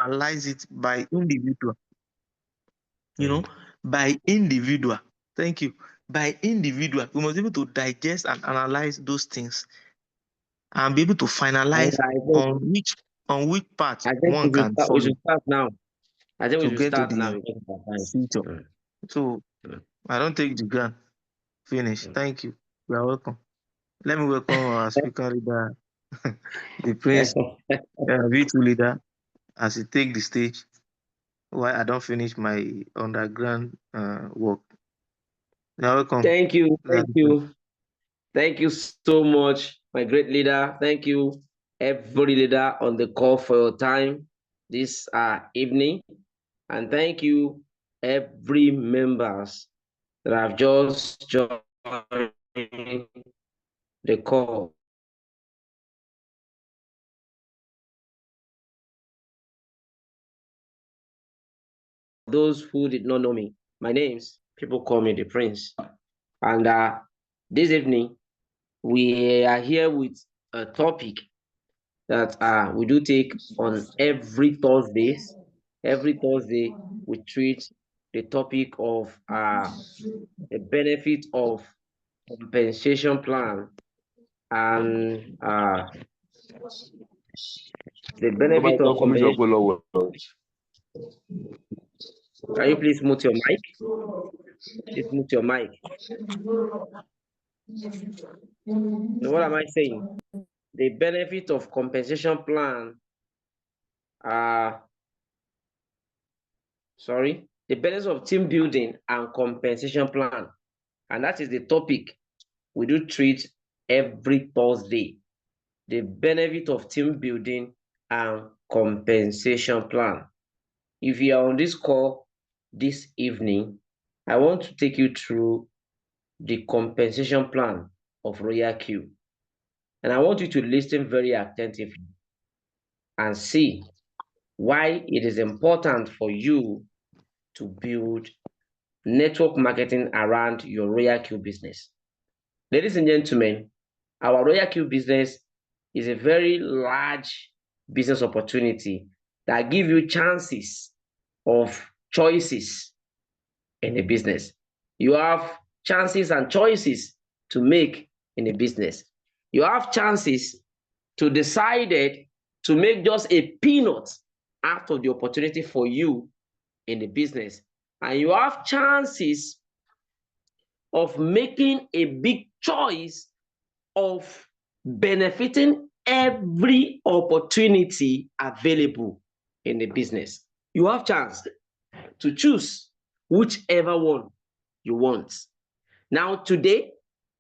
analyze it by individual. You know, by individual. Thank you. By individual, we must be able to digest and analyze those things and be able to finalize on which part one can we follow should start now. I think we to should get to start now the because of our time. future. So I don't take the gun. Finish. Thank you. You are welcome. Let me welcome our speaker leader, the prince, V2 leader, as he take the stage while I don't finish my underground work. You are welcome. Thank you. Thank you. Thank you so much, my great leader. Thank you, every leader on the call for your time this evening. And thank you, every members that have just joined the call. Those who did not know me, my name's people call me the Prince. And this evening, we are here with a topic that we do take on every Thursday. Every Thursday, we treat the topic of the benefit of compensation plan and the benefit of compensation. Can you please mute your mic? Please mute your mic. Now, what am I saying? The benefit of compensation plan the benefits of team building and compensation plan. And that is the topic we do treat every Thursday. The benefit of team building and compensation plan. If you are on this call this evening, I want to take you through the compensation plan of RoyalQ. And I want you to listen very attentively and see why it is important for you to build network marketing around your RoyalQ business. Ladies and gentlemen, our RoyalQ business is a very large business opportunity that gives you chances of choices in a business. You have chances and choices to make in a business. You have chances to decide to make just a peanut out of the opportunity for you in the business. And you have chances of making a big choice of benefiting every opportunity available in the business. You have chance to choose whichever one you want. Now today,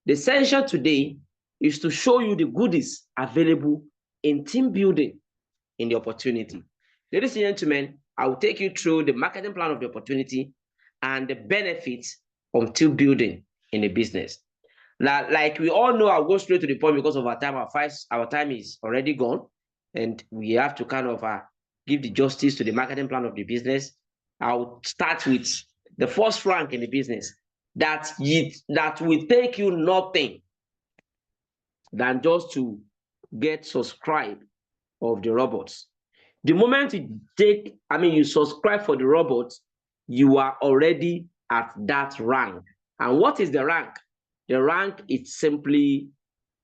the session today is to show you the goodies available in team building in the opportunity. Ladies and gentlemen, I will take you through the marketing plan of the opportunity and the benefits of team building in the business. Now, like we all know, I'll go straight to the point because of our time. Our time is already gone, and we have to kind of give the justice to the marketing plan of the business. I'll start with the first rank in the business that will take you nothing than just to get subscribed of the robots. The moment you subscribe for the robots, you are already at that rank. And what is the rank? The rank is simply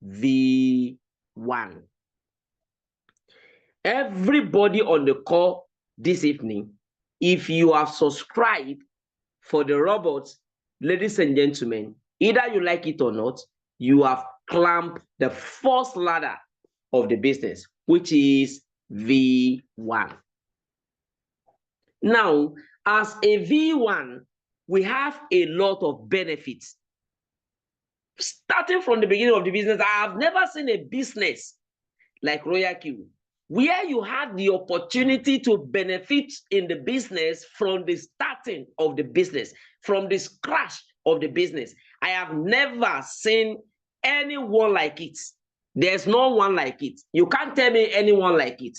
V1. Everybody on the call this evening, if you have subscribed for the robots, ladies and gentlemen, either you like it or not, you have climbed the first ladder of the business, which is V1. Now, as a V1, we have a lot of benefits. Starting from the beginning of the business, I have never seen a business like RoyalQ where you had the opportunity to benefit in the business from the starting of the business, from the scratch of the business. I have never seen anyone like it. There's no one like it. You can't tell me anyone like it.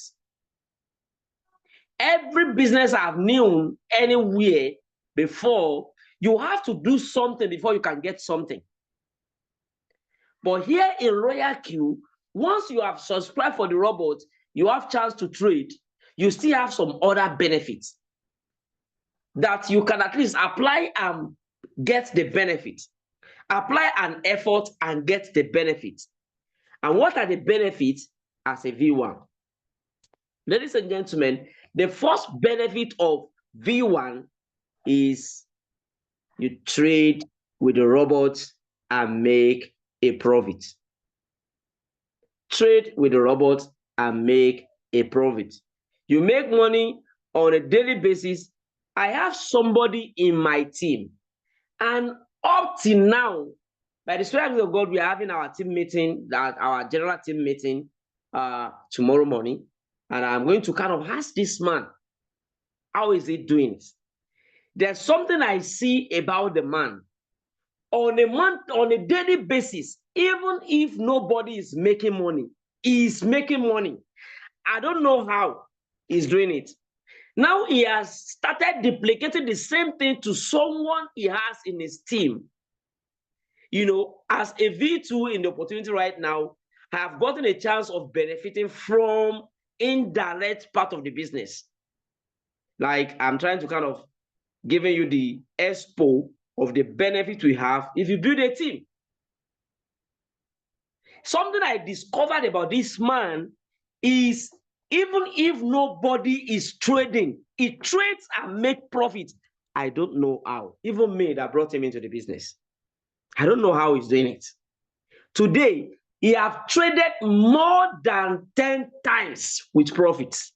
Every business I've known anywhere before, you have to do something before you can get something. But here in RoyalQ, once you have subscribed for the robot, you have chance to trade. you still have some other benefits that you can at least apply and get the benefit. Apply an effort and get the benefit. And what are the benefits as a V1? Ladies and gentlemen, the first benefit of V1 is you trade with the robots and make a profit. Trade with the robots and make a profit. You make money on a daily basis. I have somebody in my team, and up till now, by the Spirit of God, we are having our team meeting, our general team meeting tomorrow morning, and I'm going to kind of ask this man, how is he doing it? There's something I see about the man. On a daily basis, even if nobody is making money, he's making money. I don't know how he's doing it. Now he has started duplicating the same thing to someone he has in his team. You know, as a V2 in the opportunity right now, I have gotten a chance of benefiting from indirect part of the business. Like, I'm trying to kind of giving you the expo of the benefit we have if you build a team. Something I discovered about this man is even if nobody is trading, he trades and make profit. I don't know how. Even me that brought him into the business, I don't know how he's doing it. Today, he have traded more than 10 times with profits.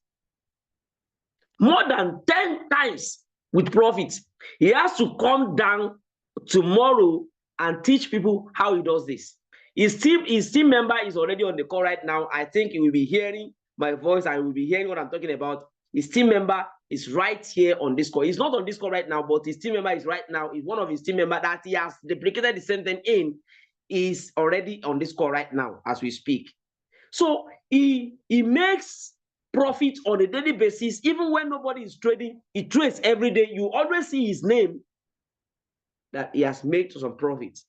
More than 10 times with profits. He has to come down tomorrow and teach people how he does this. His team member is already on the call right now. I think he will be hearing my voice and will be hearing what I'm talking about. His team member is right here on this call. He's not on this call right now, but his team member is right now. He's one of his team members that he has duplicated the same thing in, is already on this call right now as we speak. So he makes profit on a daily basis. Even when nobody is trading, he trades every day. You always see his name that he has made some profit.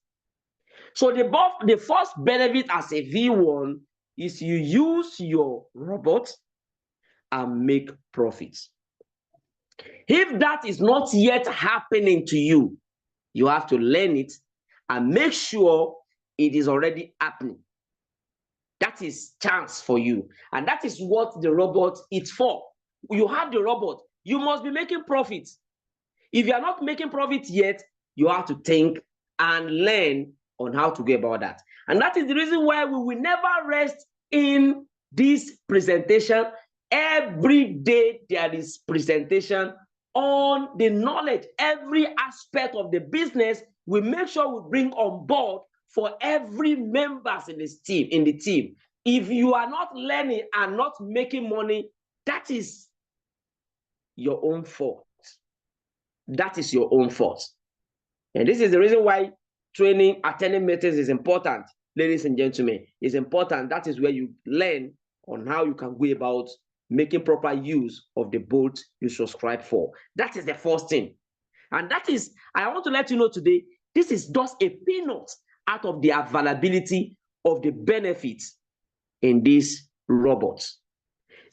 So the first benefit as a V1 is you use your robot and make profits. If that is not yet happening to you, you have to learn it and make sure it is already happening. That is chance for you. And that is what the robot is for. You have the robot, you must be making profits. If you are not making profits yet, you have to think and learn on how to go about that. And that is the reason why we will never rest in this presentation. Every day there is presentation on the knowledge. Every aspect of the business we make sure we bring on board for every members in this team, in the team. If you are not learning and not making money, that is your own fault. That is your own fault. And this is the reason why training, attending meetings is important, ladies and gentlemen. It's important. That is where you learn on how you can go about making proper use of the boat you subscribe for. That is the first thing. And that is, I want to let you know today, this is just a peanut out of the availability of the benefits in these robots.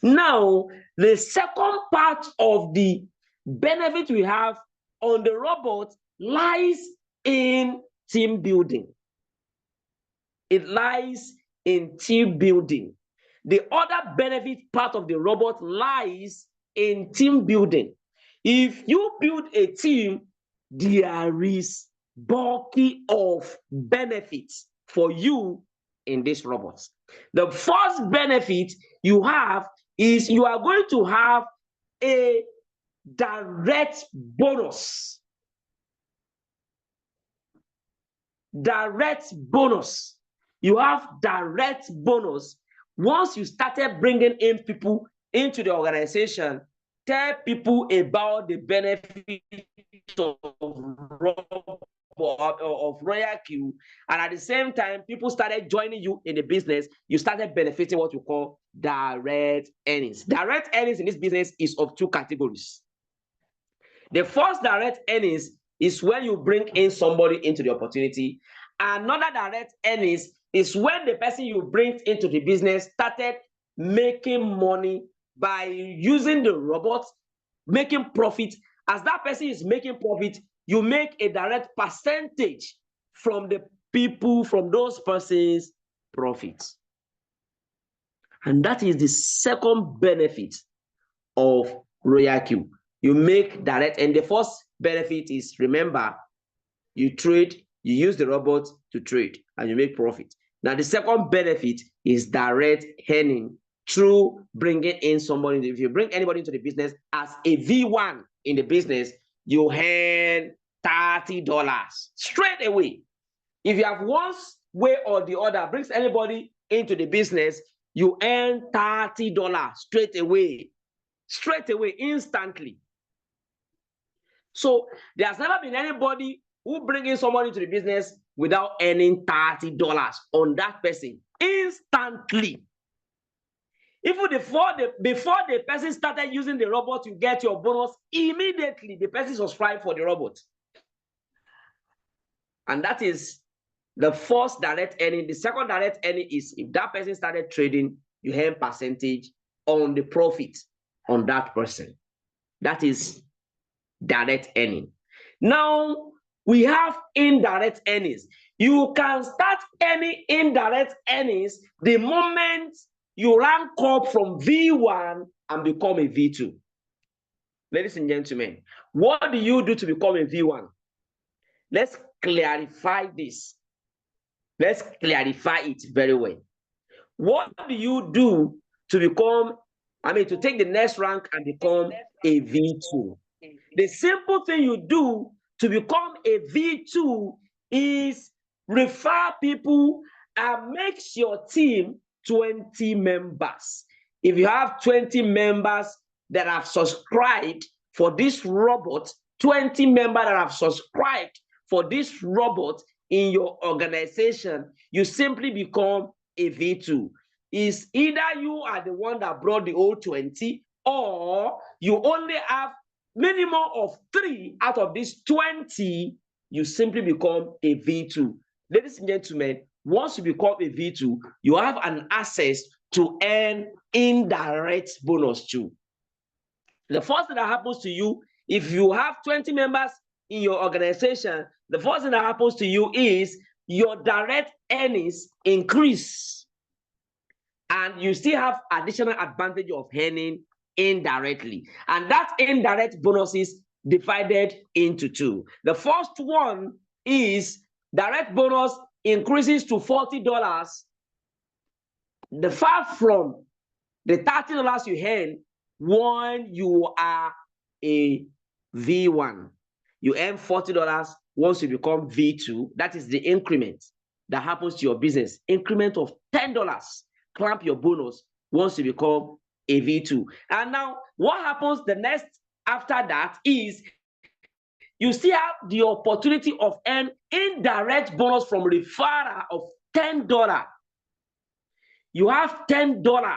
Now, the second part of the benefit we have on the robot lies in team building. It lies in team building. The other benefit part of the robot lies in team building. If you build a team, there is bulky of benefits for you in these robots. The first benefit you have is you are going to have a direct bonus. Direct bonus. You have direct bonus. Once you started bringing in people into the organization, tell people about the benefits of RoyalQ, and at the same time, people started joining you in the business. You started benefiting what you call direct earnings. Direct earnings in this business is of two categories. The first direct earnings is when you bring in somebody into the opportunity. Another direct earnings is when the person you bring into the business started making money by using the robot, making profit. As that person is making profit, you make a direct percentage from the people, from those persons' profits. And that is the second benefit of RoyalQ. You make direct, and the first benefit is, remember, you trade, you use the robot to trade, and you make profit. Now, the second benefit is direct earning through bringing in somebody. If you bring anybody into the business as a V1 in the business, you earn $30 straight away. If you have one way or the other brings anybody into the business, you earn $30 straight away, instantly. So there's never been anybody who brings in someone into the business without earning $30 on that person instantly. Even before the person started using the robot, you get your bonus immediately. The person subscribed for the robot. And that is the first direct earning. The second direct earning is if that person started trading, you earn percentage on the profit on that person. That is direct earning. Now, we have indirect earnings. You can start any indirect earnings the moment you rank up from V1 and become a V2. Ladies and gentlemen, what do you do to become a V1? Let's clarify this. Let's clarify it very well. What do you do to become, to take the next rank and become a V2? The simple thing you do to become a V2 is refer people and make your team 20 members. If you have 20 members that have subscribed for this robot, 20 members that have subscribed for this robot in your organization, you simply become a V2. It's either you are the one that brought the old 20, or you only have minimum of 3 out of these 20, you simply become a V2. Ladies and gentlemen, once you become a V2, you have an access to earn indirect bonus too. The first thing that happens to you, if you have 20 members in your organization, the first thing that happens to you is your direct earnings increase. And you still have additional advantage of earning indirectly. And that indirect bonus is divided into 2. The first one is direct bonus increases to $40. The far from the $30 you earn when you are a V1. You earn $40 once you become V2. That is the increment that happens to your business. Increment of $10. Clamp your bonus once you become a V2. And now what happens the next after that is you still have the opportunity of earn indirect bonus from referral of $10. You have $10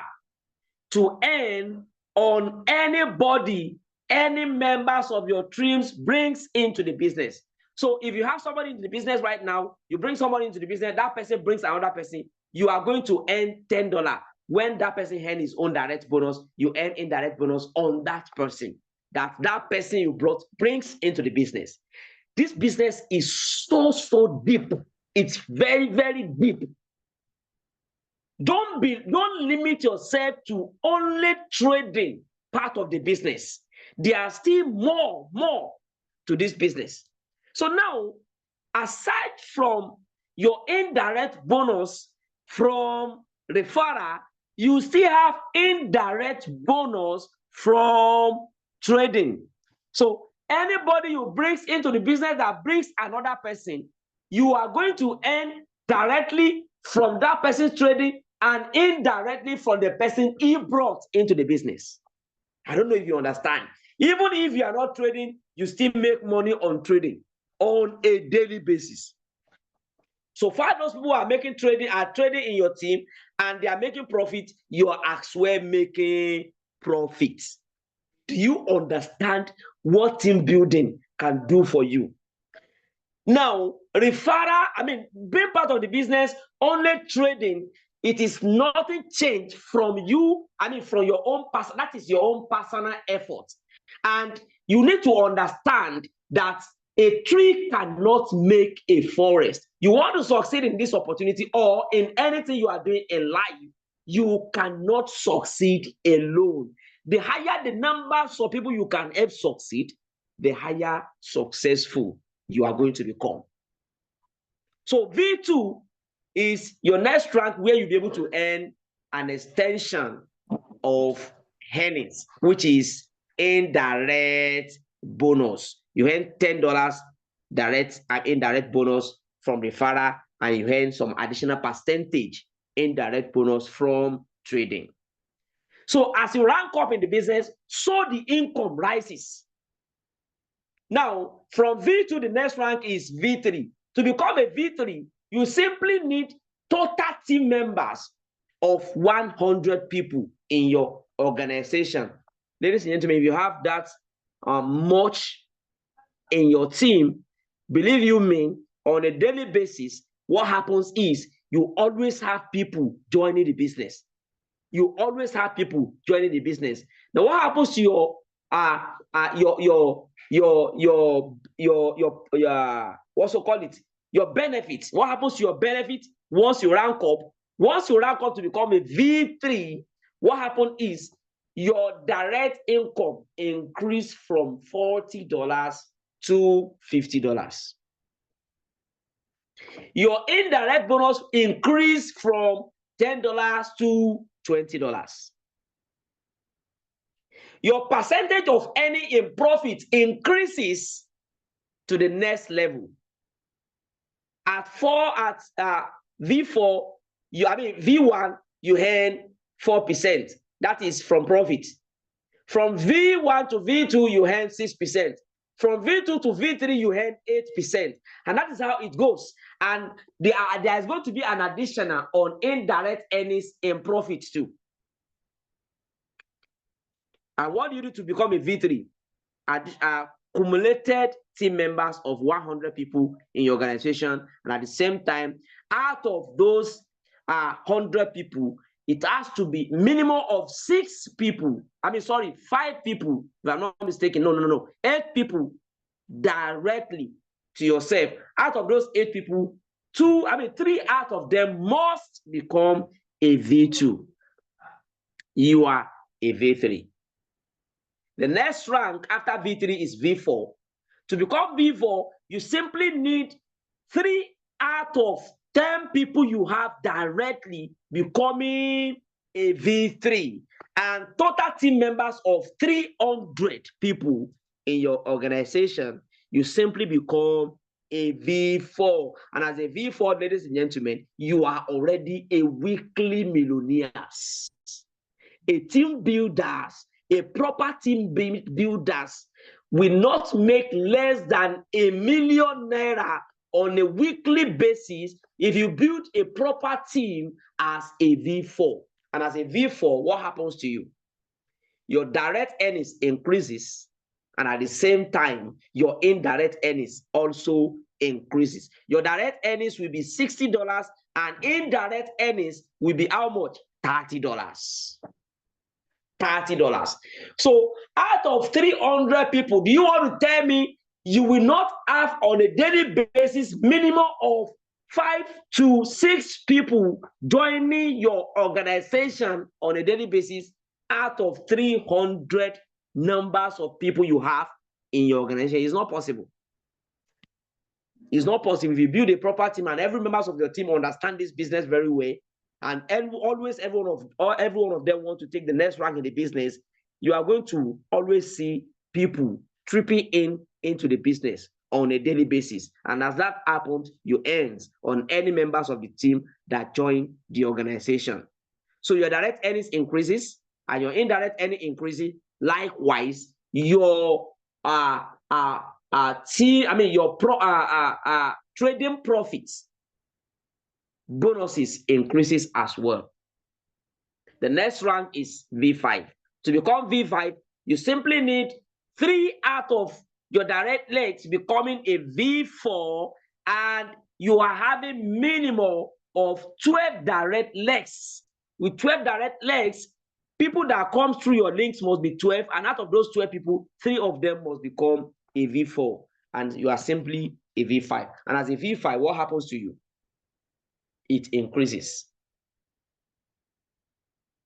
to earn on anybody, any members of your teams brings into the business. So if you have somebody in the business right now, you bring somebody into the business, that person brings another person, you are going to earn $10. When that person earns his own direct bonus, you earn indirect bonus on that person that person you brought brings into the business. This business is so deep. It's very, very deep. Don't limit yourself to only trading part of the business. There are still more to this business. So now, aside from your indirect bonus from referral, you still have indirect bonus from trading. So anybody you brings into the business that brings another person, you are going to earn directly from that person's trading and indirectly from the person he brought into the business. I don't know if you understand. Even if you are not trading, you still make money on trading on a daily basis. So far, those people who are trading in your team and they are making profit, you are as well making profits. Do you understand what team building can do for you? Now, referral, being part of the business, only trading It is nothing changed from you, from your own person. That is your own personal effort. And you need to understand that a tree cannot make a forest. You want to succeed in this opportunity or in anything you are doing in life, you cannot succeed alone. The higher the numbers of people you can help succeed, the higher successful you are going to become. So V2 is your next rank where you'll be able to earn an extension of earnings, which is indirect bonus. You earn $10 direct and indirect bonus from referral, and you earn some additional percentage indirect bonus from trading. So as you rank up in the business, so the income rises. Now, from V2, the next rank is V3. To become a V3, you simply need total team members of 100 people in your organization. Ladies and gentlemen, if you have that much in your team, believe you me, on a daily basis, what happens is you always have people joining the business. You always have people joining the business. Now, what happens to your what's you call it? Your benefits. What happens to your benefit once you rank up? Once you rank up to become a V3, what happens is your direct income increase from $40 to $50. Your indirect bonus increase from $10 to $20. Your percentage of earning in profit increases to the next level. At V4, V1, you earn 4%. That is from profit. From V1 to V2, you earn 6%. From V2 to V3, you earn 8%. And that is how it goes. And there is going to be an additional on indirect earnings in profit too. And what do you do to become a V3? Accumulated team members of 100 people in your organization. And at the same time, out of those 100 people, it has to be minimum of 6 people. 5 people, if I'm not mistaken. No. 8 people directly to yourself. Out of those 8 people, 3 out of them must become a V2. You are a V3. The next rank after V3 is V4. To become V4, you simply need 3 out of 10 people you have directly becoming a V3. And total team members of 300 people in your organization, you simply become a V4. And as a V4, ladies and gentlemen, you are already a weekly millionaire. A team builders, a proper team builders will not make less than ₦1 million on a weekly basis if you build a proper team as a V4. And as a V4, what happens to you? Your direct earnings increases, and at the same time, your indirect earnings also increases. Your direct earnings will be $60, and indirect earnings will be how much? $30. $30. So out of 300 people, do you want to tell me you will not have on a daily basis minimum of 5 to 6 people joining your organization on a daily basis out of 300 numbers of people you have in your organization? It's not possible. It's not possible. If you build a proper team and every members of your team understand this business very well, and always every one of them want to take the next rank in the business, you are going to always see people tripping into the business on a daily basis. And as that happens, you earn on any members of the team that join the organization. So your direct earnings increases and your indirect earning increases. Likewise, your trading profits bonuses increases as well. The next rank is V5. To become V5, you simply need 3 out of your direct legs becoming a V4, and you are having minimum of 12 direct legs. With 12 direct legs, people that come through your links must be 12, and out of those 12 people, 3 of them must become a V4, and you are simply a V5. And as a V5, what happens to you? It increases.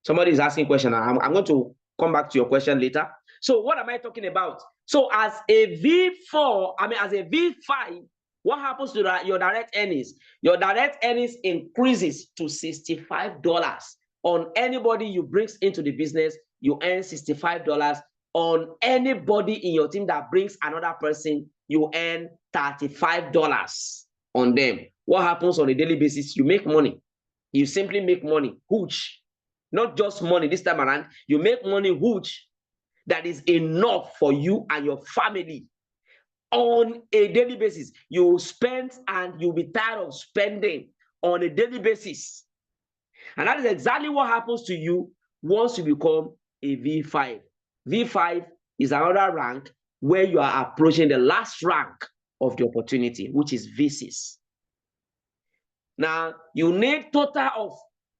Somebody is asking a question. I'm going to come back to your question later. So what am I talking about? So as a V4, as a V5, what happens to your direct earnings? Your direct earnings increases to $65. On anybody you bring into the business, you earn $65. On anybody in your team that brings another person, you earn $35 on them. What happens on a daily basis? You make money. You simply make money. Huge. Not just money this time around. You make money huge that is enough for you and your family. On a daily basis, you will spend and you'll be tired of spending on a daily basis. And that is exactly what happens to you once you become a V5. V5 is another rank where you are approaching the last rank of the opportunity, which is V6. Now, you need total of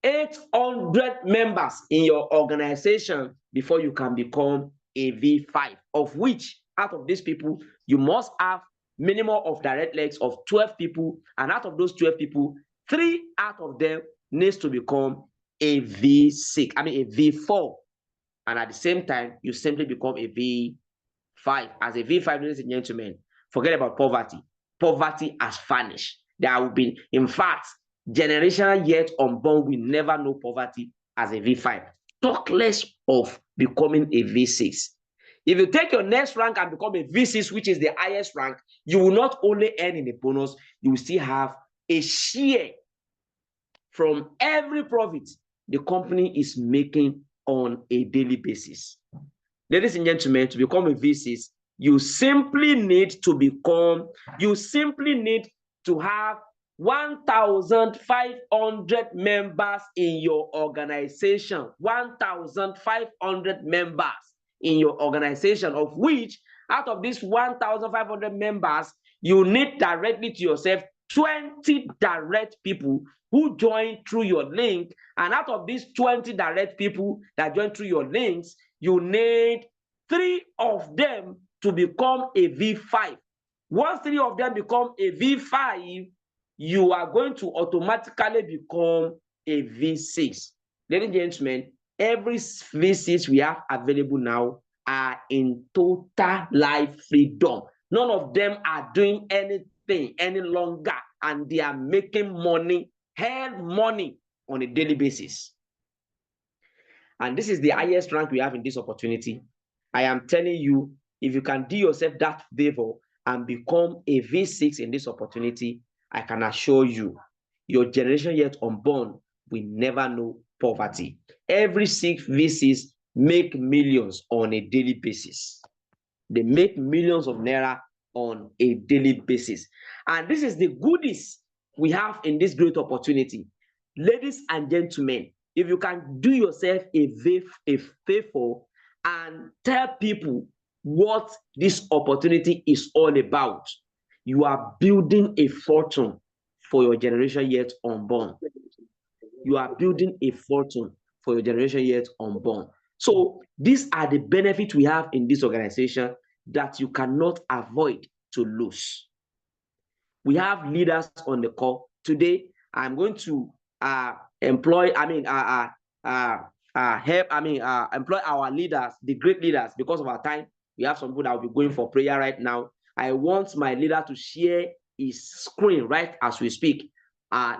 800 members in your organization before you can become a V5, of which out of these people, you must have minimum of direct legs of 12 people, and out of those 12 people, 3 out of them needs to become a V6, a V4, and at the same time, you simply become a V5. As a V5, ladies and gentlemen, forget about poverty. Poverty has vanished. There will be, in fact, generation yet unborn will never know poverty as a V5. Talk less of becoming a V6. If you take your next rank and become a V6, which is the highest rank, you will not only earn in a bonus, you will still have a share from every profit the company is making on a daily basis. Ladies and gentlemen, to become a V6, you simply need to have 1,500 members in your organization. 1,500 members in your organization, of which out of these 1,500 members, you need directly to yourself 20 direct people who join through your link. And out of these 20 direct people that join through your links, you need 3 of them to become a V5. Once 3 of them become a V5, you are going to automatically become a V6. Ladies and gentlemen, every V6 we have available now are in total life freedom. None of them are doing anything any longer, and they are making money, hard money on a daily basis. And this is the highest rank we have in this opportunity. I am telling you, if you can do yourself that favor and become a V6 in this opportunity, I can assure you, your generation yet unborn will never know poverty. Every 6 V6 make millions on a daily basis. They make millions of naira on a daily basis. And this is the goodies we have in this great opportunity. Ladies and gentlemen, if you can do yourself a favor and tell people what this opportunity is all about, you are building a fortune for your generation yet unborn. You are building a fortune for your generation yet unborn. So these are the benefits we have in this organization that you cannot avoid to lose. We have leaders on the call today. I'm going to employ our leaders, the great leaders. Because of our time, we have some people that will be going for prayer right now. I want my leader to share his screen right as we speak,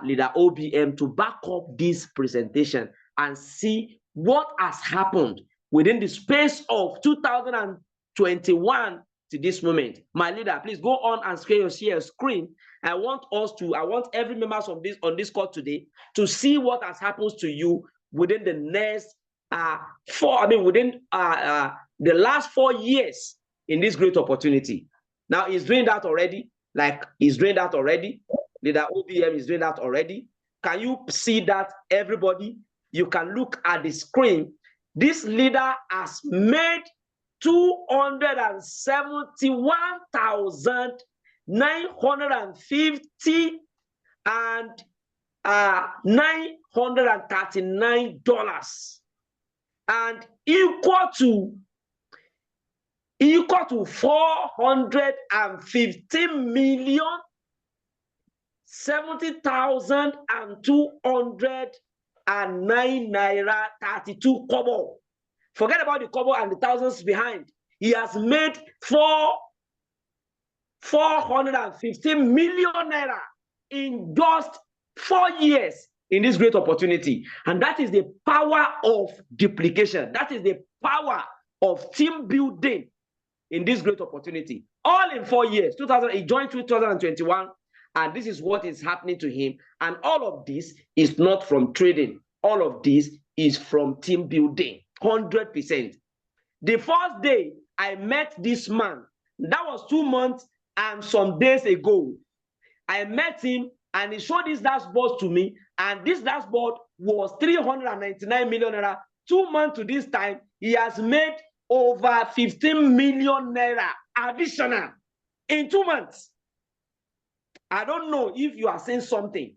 leader OBM, to back up this presentation and see what has happened within the space of 2021 to this moment. My leader, please go on and share your screen. I want every member of this on this call today to see what has happened to you within the next the last 4 years in this great opportunity. Now he's doing that already. Leader OBM is doing that already. Can you see that, everybody? You can look at the screen. This leader has made 271,950, and $939 and equal to 450,070,209 naira 32 kobo. Forget about the kobo and the thousands behind. He has made 450 million naira in just 4 years in this great opportunity. And that is the power of duplication. That is the power of team building in this great opportunity. All in 4 years. He joined 2021, and this is what is happening to him. And all of this is not from trading. All of this is from team building, 100%. The first day I met this man, that was 2 months and some days ago. I met him and he showed this dashboard to me, and this dashboard was 399 million naira. 2 months to this time, he has made over 15 million naira additional in 2 months. I don't know if you are saying something.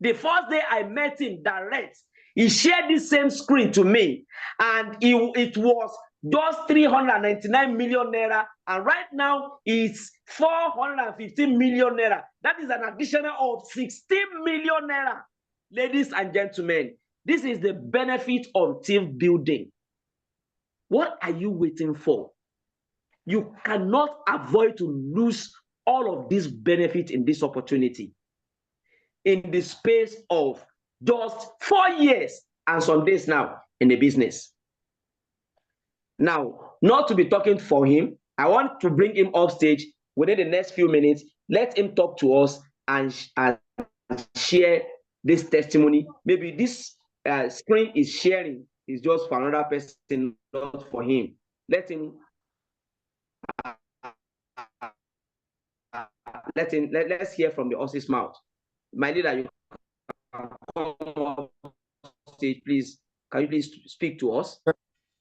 The first day I met him direct, he shared the same screen to me, and it was just 399 million naira, and right now it's 415 million naira. That is an additional of 16 million naira. Ladies and gentlemen, this is the benefit of team building. What are you waiting for? You cannot avoid to lose all of this benefit in this opportunity in the space of just 4 years and some days now in the business. Now, not to be talking for him, I want to bring him off stage within the next few minutes. Let him talk to us and share this testimony. Maybe this screen is sharing is just for another person, not for him. Let's hear from the horse's mouth. My leader, you can come off stage, please. Can you please speak to us?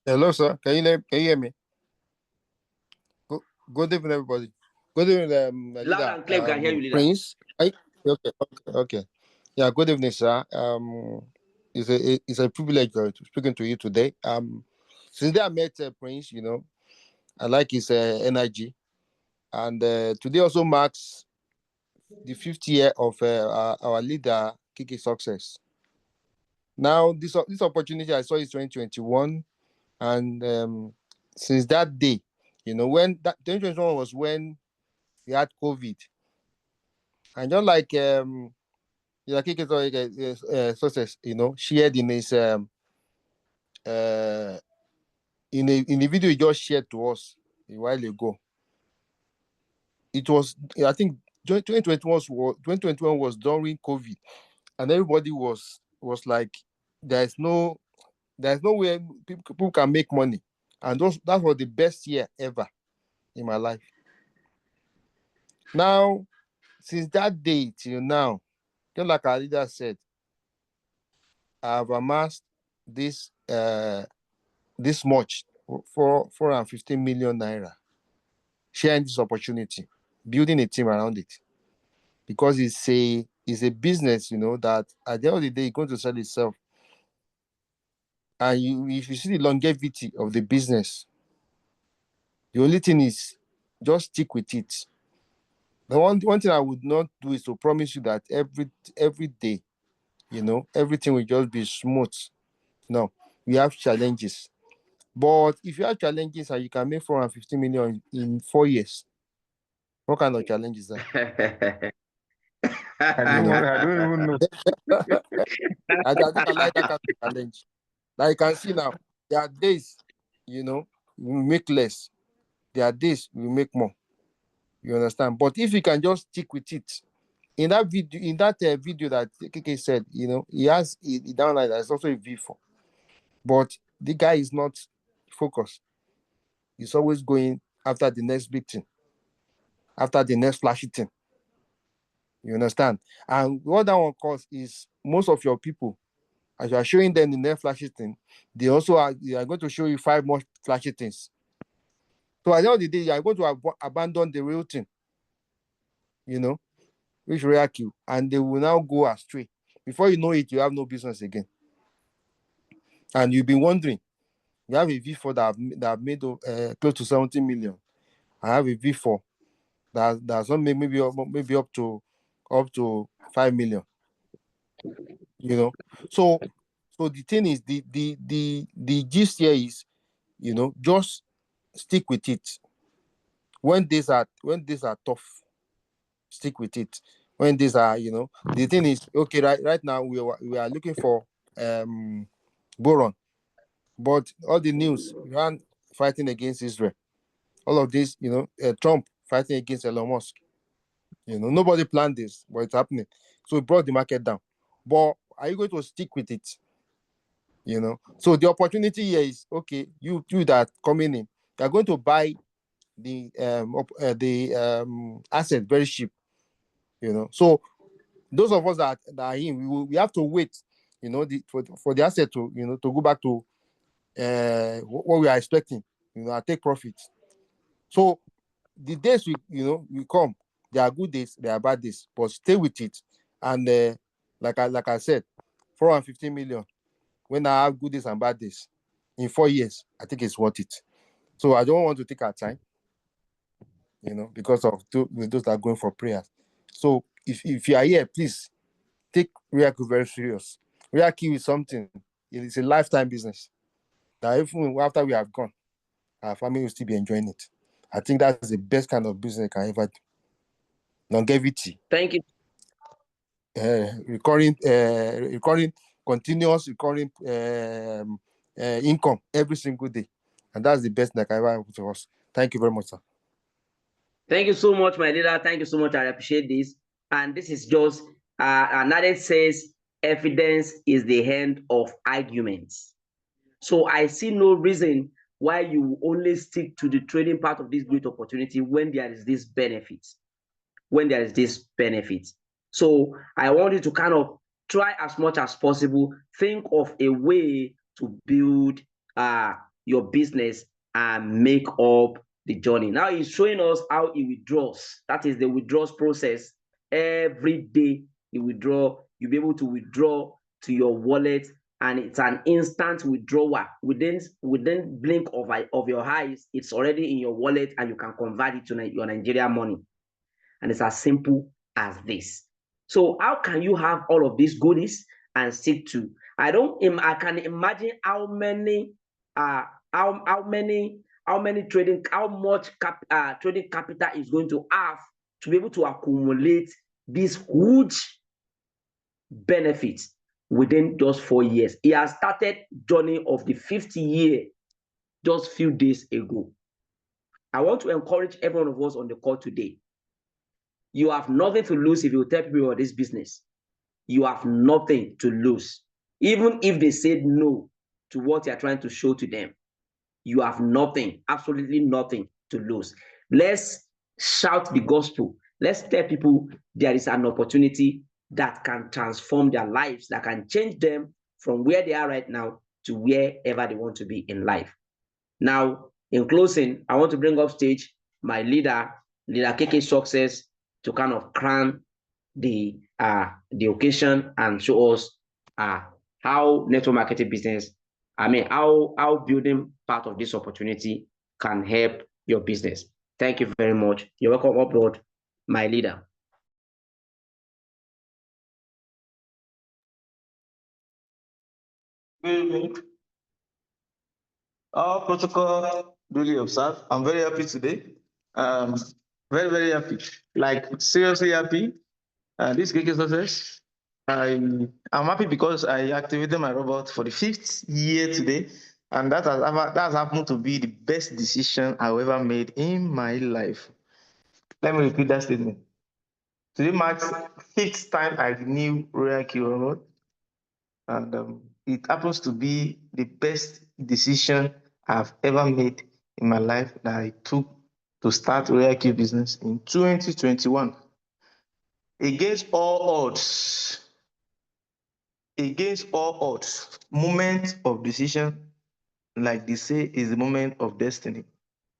Hello, sir. Can you hear me? Good evening, everybody. Good evening, Loud and clear, can hear you, leader. Prince. Okay. Yeah, good evening, sir. It's a privilege speaking to you today. Since day I met Prince, I like his energy, and today also marks the 50th year of our leader, KAYKAYSUCCESS. Now, this opportunity I saw is 2021, and since that day, when that 2021 was when we had COVID, and just like KAYKAYSUCCESS, shared in his in a video he just shared to us a while ago. It was, I think, 2021 was during COVID, and everybody was like, there's no way people can make money, and that was the best year ever in my life. Now, since that day till now, just like our leader said, I've amassed this much, 415 million naira, sharing this opportunity, building a team around it, because it's a business, that at the end of the day, it's going to sell itself. And if you see the longevity of the business, the only thing is just stick with it. The one thing I would not do is to promise you that every day, everything will just be smooth. No, we have challenges. But if you have challenges and you can make 450 million in 4 years, what kind of challenge is that? I don't even know. I think I like that kind of challenge. Like you can see now, there are days, we make less. There are days we make more. You understand? But if you can just stick with it, in that video that KK said, he has it down like that. It's also a V4, but the guy is not focused. He's always going after the next big thing, after the next flashy thing. You understand? And what that one causes is most of your people, as you are showing them the next flashy thing, they are going to show you 5 more flashy things. So at the end of the day, you are going to abandon the real thing, which RoyalQ, and they will now go astray. Before you know it, you have no business again. And you've been wondering, you have a V4 that have made close to 70 million. I have a V4 that's not maybe up to 5 million. You know, so the thing is, the gist here is, just stick with it. When days are tough, stick with it. When these are, the thing is, okay, right now we are looking for boron, but all the news, Iran fighting against Israel, all of this, Trump fighting against Elon Musk. Nobody planned this, but it's happening. So it brought the market down. But are you going to stick with it? So the opportunity here is, okay, you that coming in, you're going to buy the asset very cheap. So those of us that are in, we have to wait, for the asset to to go back to what we are expecting, and take profit. So the days we come, there are good days, there are bad days, but stay with it. And like I said, 450 million, when I have good days and bad days, in 4 years, I think it's worth it. So I don't want to take our time, because of those that are going for prayers. So if you are here, please take RoyalQ very serious. RoyalQ is something, it is a lifetime business that even after we have gone, our family will still be enjoying it. I think that's the best kind of business I can ever do. Longevity. Thank you. Recurring, continuous recurring income every single day. And that's the best that I ever have to us. Thank you very much, sir. Thank you so much, my leader. Thank you so much. I appreciate this. And this is just another says evidence is the end of arguments. So I see no reason why you only stick to the trading part of this great opportunity when there is this benefit. So I want you to kind of try as much as possible, think of a way to build your business and make up the journey. Now he's showing us how he withdraws. That is the withdrawals process. Every day you withdraw, you'll be able to withdraw to your wallet, and it's an instant withdrawal. Within blink of your eyes, it's already in your wallet, and you can convert it to your Nigerian money. And it's as simple as this. So how can you have all of these goodies and stick to? I can imagine how much trading capital is going to have to be able to accumulate this huge benefits within just 4 years. He has started journey of the 50th year just few days ago. I want to encourage every one of us on the call today. You have nothing to lose if you tell people about this business. You have nothing to lose. Even if they said no to what you're trying to show to them, you have nothing, absolutely nothing to lose. Let's shout the gospel. Let's tell people there is an opportunity that can transform their lives, that can change them from where they are right now to wherever they want to be in life. Now, in closing, I want to bring up stage my leader KAYKAYSUCCESS, to kind of crown the occasion and show us how network marketing business, how building part of this opportunity can help your business. Thank you very much. You're welcome aboard, my leader. Good evening. All protocol duly observed. I'm very happy today. Very, very happy. Like seriously happy. This KAYKAYSUCCESS. I'm happy because I activated my robot for the 5th year today, and that has happened to be the best decision I ever made in my life. Let me repeat that statement. Today marks 5th time I renew RoyalQ robot, and it happens to be the best decision I've ever made in my life that I took to start RoyalQ business in 2021. Against all odds, moment of decision, like they say, is the moment of destiny.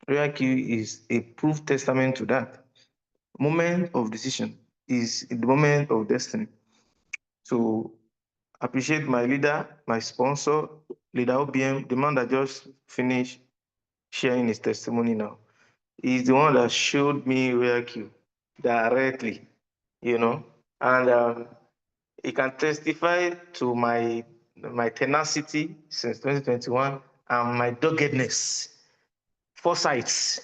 RoyalQ is a proof testament to that. Moment of decision is the moment of destiny. to appreciate my leader, my sponsor, leader OBM, the man that just finished sharing his testimony now. He's the one that showed me RoyalQ directly, and he can testify to my tenacity since 2021 and my doggedness, foresight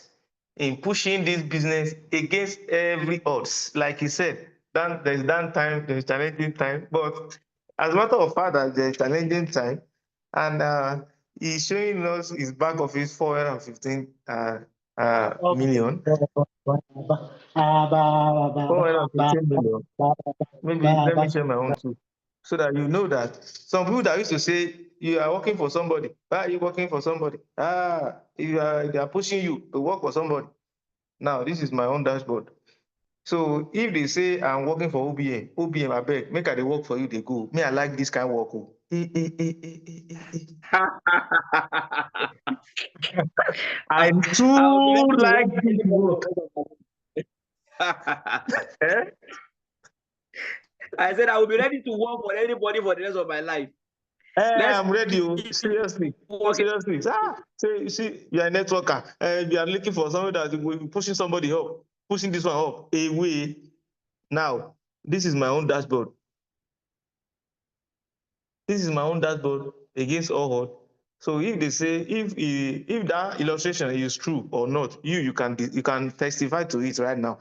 in pushing this business against every odds. Like he said, there's time, there's challenging time, but as a matter of fact, that there's challenging time, and he's showing us his back of his 415 million. 415 million. Maybe let me share my own too, so that you know that some people that used to say you are working for somebody, you working for somebody, they are pushing you to work for somebody. Now this is my own dashboard. So if they say I'm working for OBM, I beg, make I dey work for you, they go. Me, I like this kind of work. I too like this work. I said I will be ready to work for anybody for the rest of my life. I'm ready. Seriously. Seriously. You see, you're a networker. You are looking for somebody that will be pushing somebody up, pushing this one up away. Now, this is my own dashboard. This is my own dashboard against all odds. So if they say if that illustration is true or not, you can testify to it right now.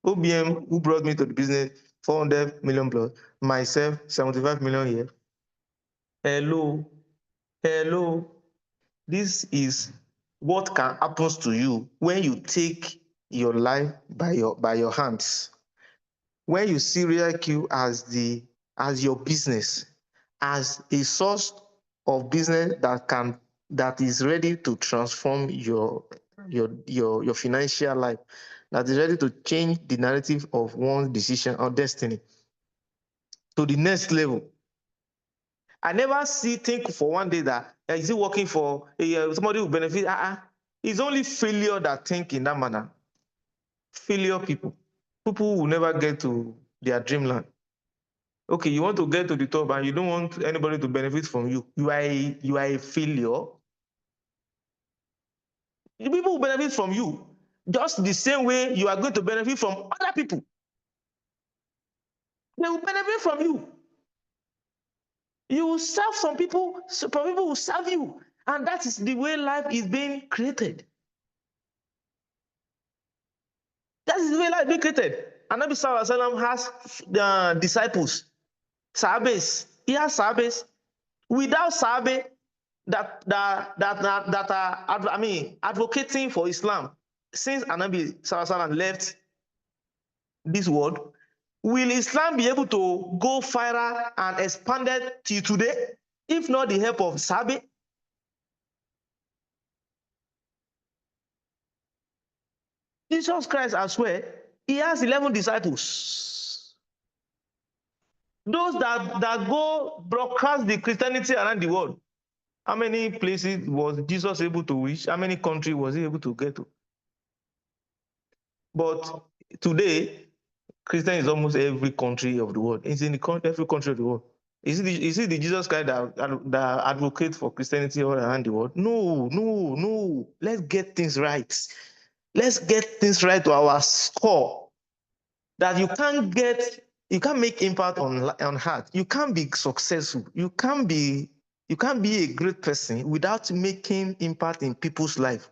OBM, who brought me to the business, 400 million plus, myself 75 million here. Hello. This is what can happen to you when you take your life by your hands. When you see RoyalQ as your business, as a source of business that is ready to transform your financial life, that is ready to change the narrative of one's decision or destiny to the next level. I never think for one day that is it working for somebody who benefit. It's only failure that think in that manner. Failure people who will never get to their dreamland. Okay, you want to get to the top and you don't want anybody to benefit from you. You are a failure. The people will benefit from you just the same way you are going to benefit from other people. They will benefit from you. You will serve some people will serve you. And that is the way life is being created. That is the way life is being created. And Nabi Sallallahu Alaihi Wasallam has disciples, sahabes. He has sahabes. Without sahabe that are advocating for Islam since Nabi Sallallahu Alaihi Wasallam left this world, will Islam be able to go viral and expanded till today if not the help of sahabe? Jesus Christ as well, he has 11 disciples. Those that go broadcast the Christianity around the world. How many places was Jesus able to reach? How many countries was he able to get to? But today, Christian is almost every country of the world. It's in every country of the world. Is it the Jesus Christ that advocates for Christianity all around the world? No. Let's get things right. Let's get things right to our score. That you can't make impact on heart. You can't be successful. You can't be a great person without making impact in people's life.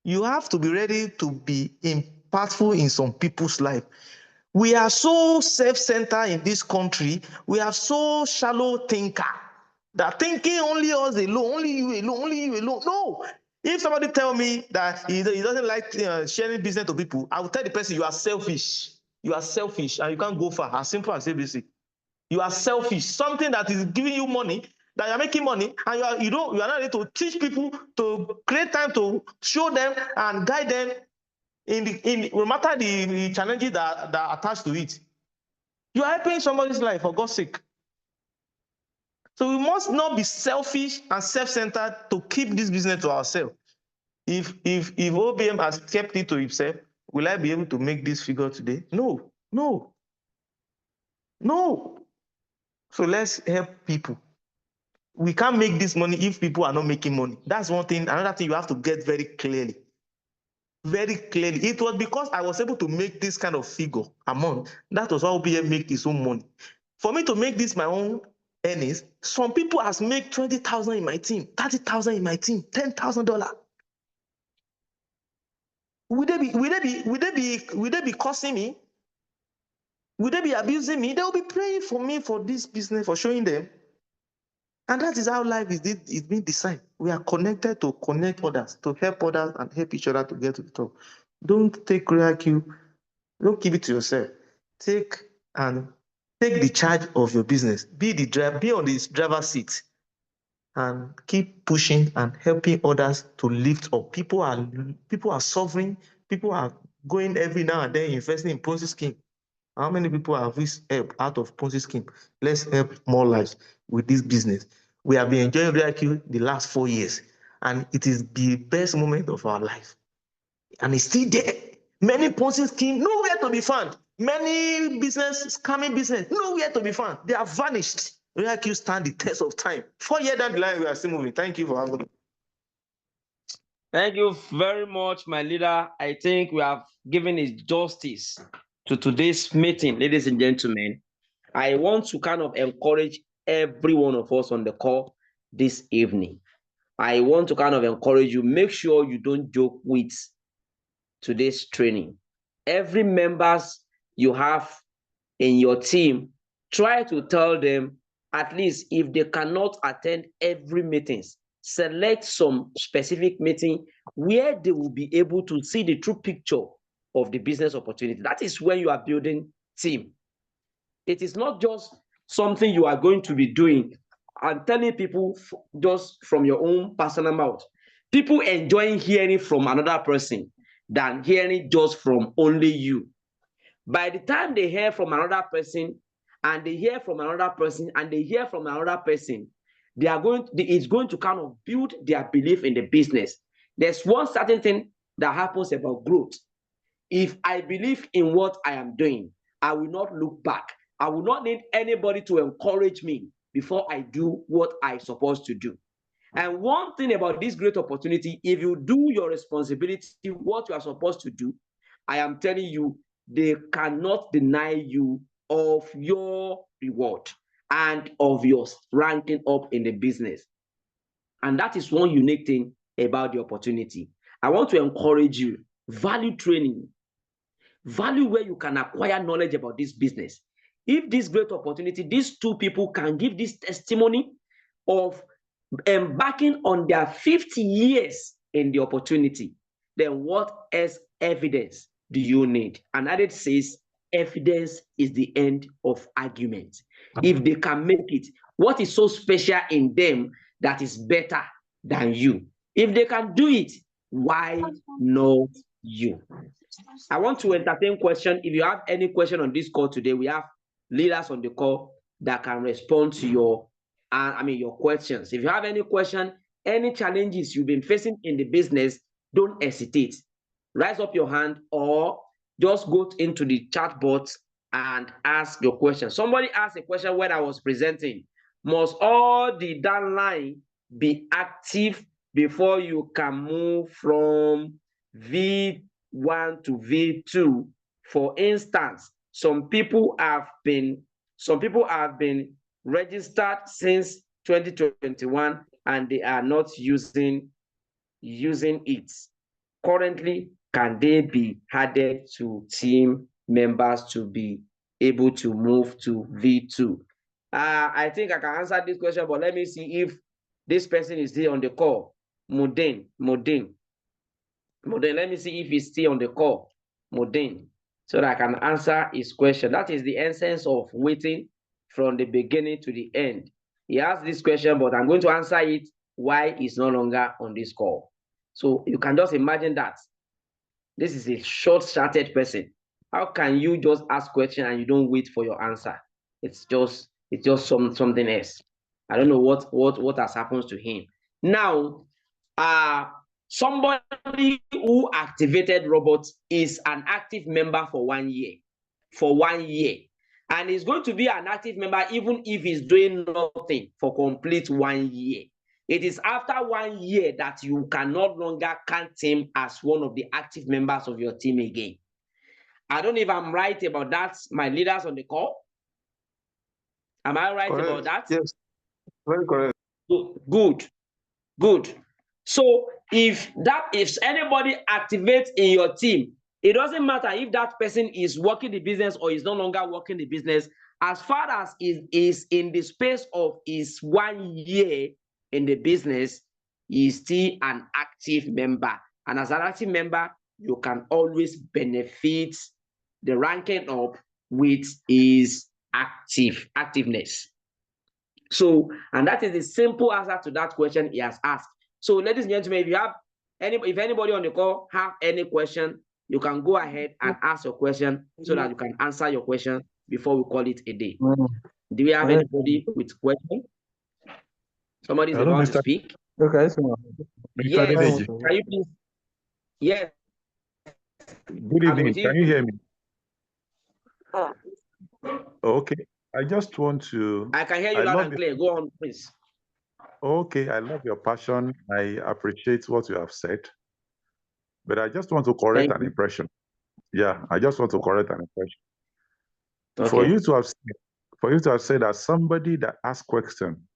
You have to be ready to be impactful in some people's life. We are so self-centered in this country. We are so shallow thinker that thinking only us alone, only you alone. No. If somebody tell me that he doesn't like sharing business to people, I will tell the person you are selfish. You are selfish and you can't go far. As simple as ABC. You are selfish. Something that is giving you money, that you're making money, and you are not able to teach people, to create time to show them and guide them no matter the challenges that are attached to it. You are helping somebody's life, for God's sake. So we must not be selfish and self-centered to keep this business to ourselves. If OBM has kept it to himself, will I be able to make this figure today? No. No. So let's help people. We can't make this money if people are not making money. That's one thing. Another thing you have to get very clearly. Very clearly. It was because I was able to make this kind of figure a month. That was how OBM make his own money. For me to make this my own earnings, some people has made 20,000 in my team, 30,000 in my team, $10,000. Will they be cursing me? Will they be abusing me? They will be praying for me for this business, for showing them. And that is how life is being designed. We are connected to connect others, to help others and help each other to get to the top. Don't take RoyalQ, don't keep it to yourself. Take the charge of your business. Be on the driver's seat and keep pushing and helping others to lift up. People are suffering, people are going every now and then investing in Ponzi scheme. How many people have we helped out of Ponzi scheme? Let's help more lives with this business. We have been enjoying RoyalQ the last 4 years, and it is the best moment of our life. And it's still there. Many Ponzi schemes, nowhere to be found. Many scamming business, nowhere to be found. They have vanished. RoyalQ stand the test of time. 4 years down the line, we are still moving. Thank you for having me. Thank you very much, my leader. I think we have given it justice to today's meeting, ladies and gentlemen. I want to kind of encourage every one of us on the call this evening. I want to kind of encourage you, make sure you don't joke with today's training. Every members you have in your team, try to tell them, at least if they cannot attend every meetings, select some specific meeting where they will be able to see the true picture of the business opportunity. That is when you are building team. It is not just something you are going to be doing and telling people just from your own personal mouth. People enjoying hearing from another person than hearing just from only you. By the time they hear from another person, and they hear from another person, and they hear from another person, it's going to kind of build their belief in the business. There's one certain thing that happens about growth. If I believe in what I am doing, I will not look back. I will not need anybody to encourage me before I do what I'm supposed to do. And one thing about this great opportunity, if you do your responsibility, what you are supposed to do, I am telling you, they cannot deny you of your reward and of your ranking up in the business. And that is one unique thing about the opportunity. I want to encourage you, value training, value where you can acquire knowledge about this business. If this great opportunity, these two people can give this testimony of embarking on their 50 years in the opportunity, then what else evidence do you need? And Adit says, evidence is the end of argument. If they can make it, what is so special in them that is better than you? If they can do it, why not you? I want to entertain question. If you have any question on this call today, we have leaders on the call that can respond to your questions. If you have any question, any challenges you've been facing in the business, don't hesitate. Raise up your hand or just go into the chat box and ask your question. Somebody asked a question when I was presenting. Must all the downline be active before you can move from V1 to V2? For instance, some people have been registered since 2021 and they are not using it. Currently, can they be added to team members to be able to move to V2? I think I can answer this question, but let me see if this person is still on the call. Modin, let me see if he's still on the call. Modin, so that I can answer his question. That is the essence of waiting from the beginning to the end. He asked this question, but I'm going to answer it why he's no longer on this call. So you can just imagine that this is a short-sighted person. How can you just ask question and you don't wait for your answer? It's just something else. I don't know what has happened to him. Now, somebody who activated robots is an active member for 1 year. For 1 year. And he's going to be an active member even if he's doing nothing for complete 1 year. It is after 1 year that you can no longer count him as one of the active members of your team again. I don't know if I'm right about that, my leaders on the call. Am I right about that? Yes, very correct. Good. So if anybody activates in your team, it doesn't matter if that person is working the business or is no longer working the business. As far as is in the space of his 1 year in the business, he is still an active member. And as an active member, you can always benefit the ranking up with his activeness. So, and that is the simple answer to that question he has asked. So, ladies and gentlemen, if anybody on the call have any question, you can go ahead and ask your question so that you can answer your question before we call it a day. Do we have anybody with question? Somebody is about to speak. Okay, Yes. Can you please? Yes. Good evening. Can you hear me? Okay. I just want to. I can hear you loud and clear. Go on, please. Okay. I love your passion. I appreciate what you have said. But I just want to correct an impression. Yeah, I just want to correct an impression. Okay. For you to have said that somebody that asked question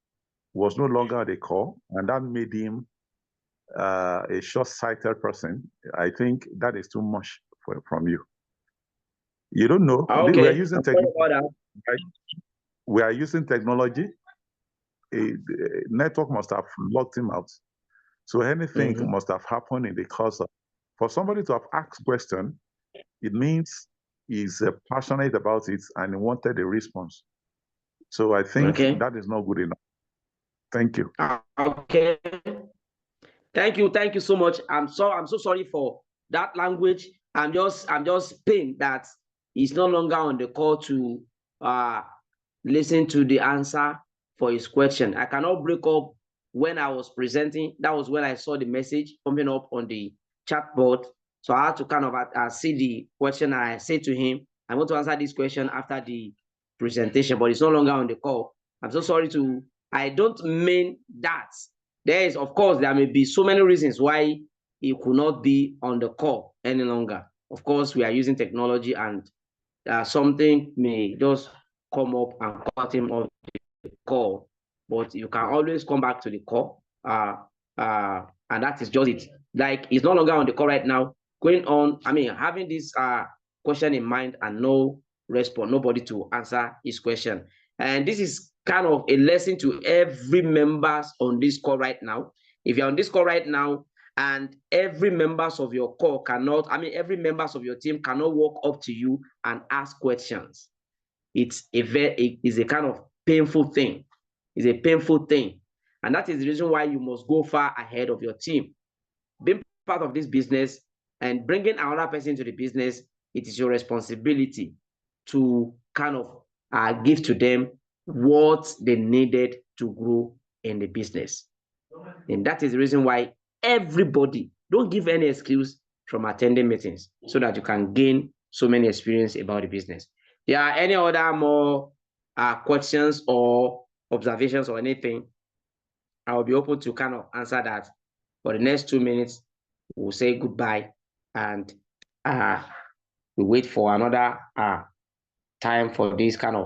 was no longer the call, and that made him a short-sighted person, I think that is too much from you. You don't know. Okay. We are using technology. We are using technology. A network must have locked him out. So anything must have happened in the course of. For somebody to have asked question, it means he's passionate about it and he wanted a response. So I think that is not good enough. Thank you. Okay. Thank you so much. I'm so sorry for that language. I'm just pained that he's no longer on the call to listen to the answer for his question. I cannot break up when I was presenting. That was when I saw the message coming up on the chat board. So I had to kind of see the question. I said to him, I want to answer this question after the presentation, but it's no longer on the call. I'm so sorry I don't mean that. Of course, there may be so many reasons why he could not be on the call any longer. Of course, we are using technology and something may just come up and cut him off the call, but you can always come back to the call. And that is just it. Like, he's no longer on the call right now. Going on, having this question in mind and no response, nobody to answer his question. And this is kind of a lesson to every members on this call right now. If you're on this call right now and every members of your call every members of your team cannot walk up to you and ask questions, it's a kind of painful thing. It's a painful thing. And that is the reason why you must go far ahead of your team. Being part of this business and bringing another person to the business, it is your responsibility to kind of give to them what they needed to grow in the business. And that is the reason why everybody, don't give any excuse from attending meetings so that you can gain so many experience about the business. There are any other more questions or observations or anything, I will be open to kind of answer that. For the next 2 minutes, we'll say goodbye and we wait for another time for this kind of